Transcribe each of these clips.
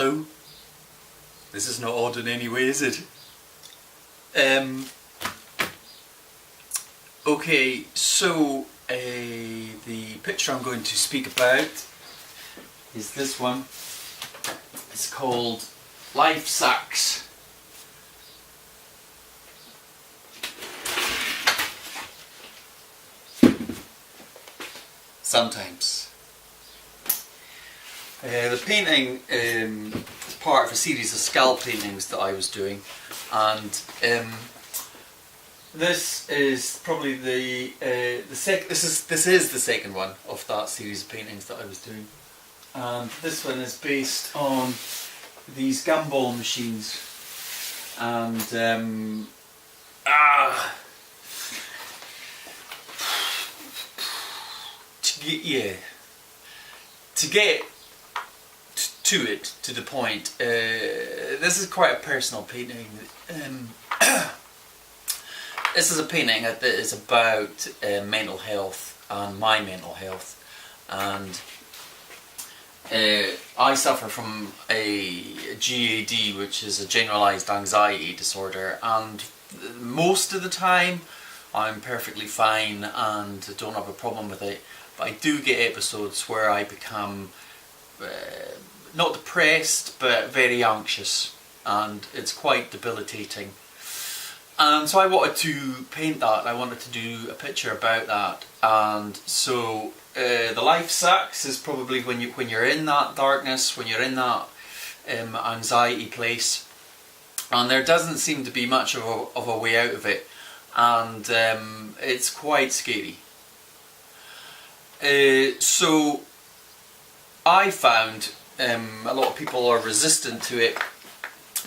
Hello. This is not odd in any way, is it? Okay, so the picture I'm going to speak about is this one. It's called Life Sucks. Sometimes. The painting is part of a series of skull paintings that I was doing, and this is probably this is the second one of that series of paintings that I was doing, and this one is based on these gumball machines, and to get to the point, this is quite a personal painting. This is a painting that is about mental health and my mental health, and I suffer from a GAD, which is a generalised anxiety disorder, and most of the time I'm perfectly fine and don't have a problem with it, but I do get episodes where I become not depressed but very anxious, and it's quite debilitating. And so I wanted to paint that, I wanted to do a picture about that, and so the life sucks is probably when you're in that darkness, when you're in that anxiety place, and there doesn't seem to be much of a way out of it, and it's quite scary. So I found a lot of people are resistant to it,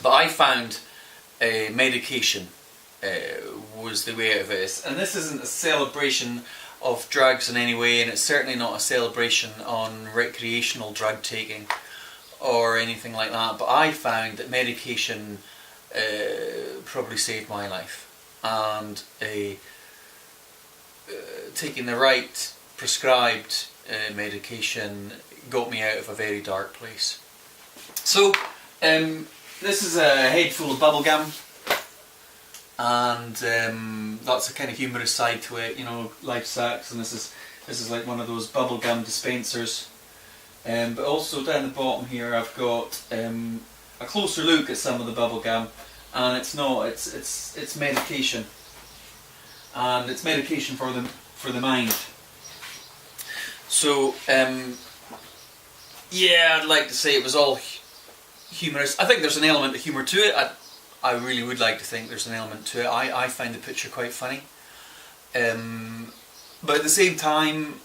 but I found medication was the way out of it. And this isn't a celebration of drugs in any way, and it's certainly not a celebration on recreational drug taking or anything like that, but I found that medication probably saved my life, and taking the right prescribed medication got me out of a very dark place. So this is a head full of bubble gum, and that's a kind of humorous side to it, you know, life sucks, and this is like one of those bubble gum dispensers. But also down the bottom here I've got a closer look at some of the bubble gum, and it's medication, and it's medication for the mind. So yeah, I'd like to say it was all humorous. I think there's an element of humour to it. I really would like to think there's an element to it. I find the picture quite funny, but at the same time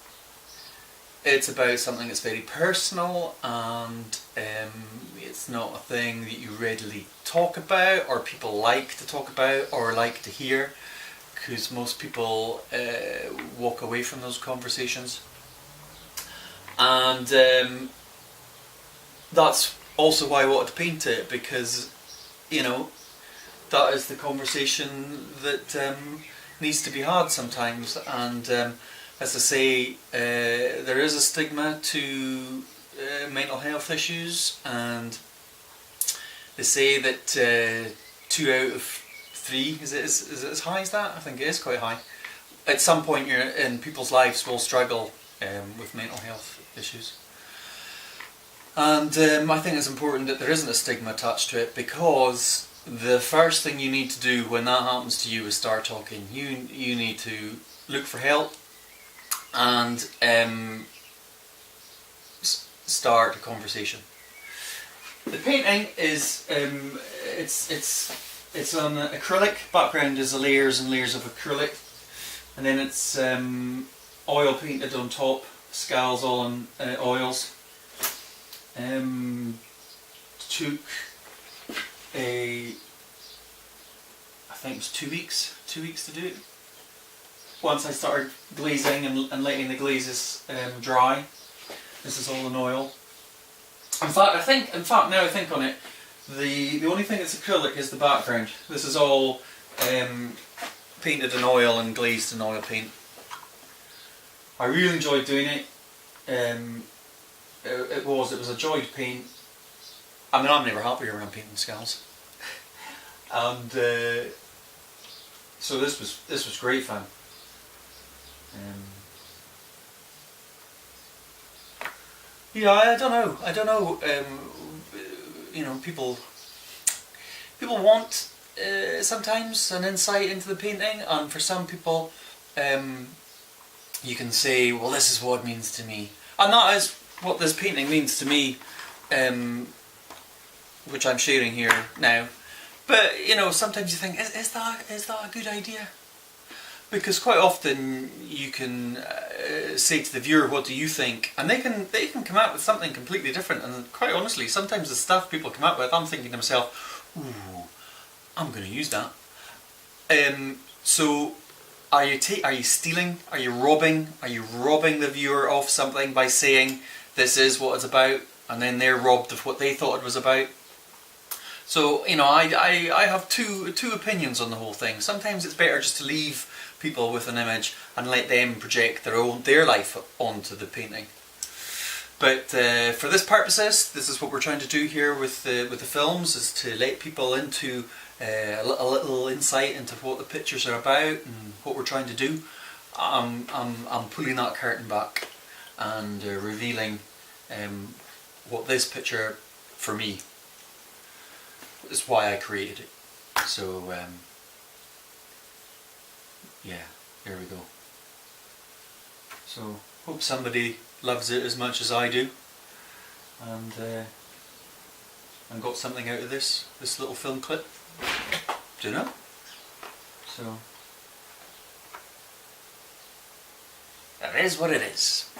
it's about something that's very personal, and it's not a thing that you readily talk about, or people like to talk about, or like to hear, because most people walk away from those conversations. And that's also why I wanted to paint it, because, you know, that is the conversation that needs to be had sometimes. And as I say, there is a stigma to mental health issues, and they say that 2 out of 3, is it as high as that? I think it is quite high. At some point in people's lives will struggle with mental health issues. And I think it's important that there isn't a stigma attached to it, because the first thing you need to do when that happens to you is start talking. You need to look for help and start a conversation. The painting is it's on acrylic. Background is layers and layers of acrylic, and then it's oil painted on top. Skulls all on oils. Took I think it was 2 weeks to do it. Once I started glazing and letting the glazes dry. This is all in oil. In fact, now I think on it, the only thing that's acrylic is the background. This is all painted in oil and glazed in oil paint. I really enjoyed doing it. It was a joy to paint. I mean, I'm never happy around painting skulls. And so this was great fun. Yeah, I don't know. You know, people want sometimes an insight into the painting, and for some people, you can say, well, this is what it means to me, and that is what this painting means to me, which I'm sharing here now. But you know, sometimes you think, is that a good idea? Because quite often you can say to the viewer, what do you think? And they can come out with something completely different. And quite honestly, sometimes the stuff people come out with, I'm thinking to myself, ooh, I'm going to use that. So are you stealing? Are you robbing? Are you robbing the viewer of something by saying this is what it's about, and then they're robbed of what they thought it was about? So, you know, I have two opinions on the whole thing. Sometimes it's better just to leave people with an image and let them project their life onto the painting. But for this purposes, this is what we're trying to do here with the films, is to let people into a little insight into what the pictures are about and what we're trying to do. I'm pulling that curtain back and revealing what this picture, for me, is why I created it. So yeah, there we go. So hope somebody loves it as much as I do, and got something out of this little film clip. Do you know? So that is what it is.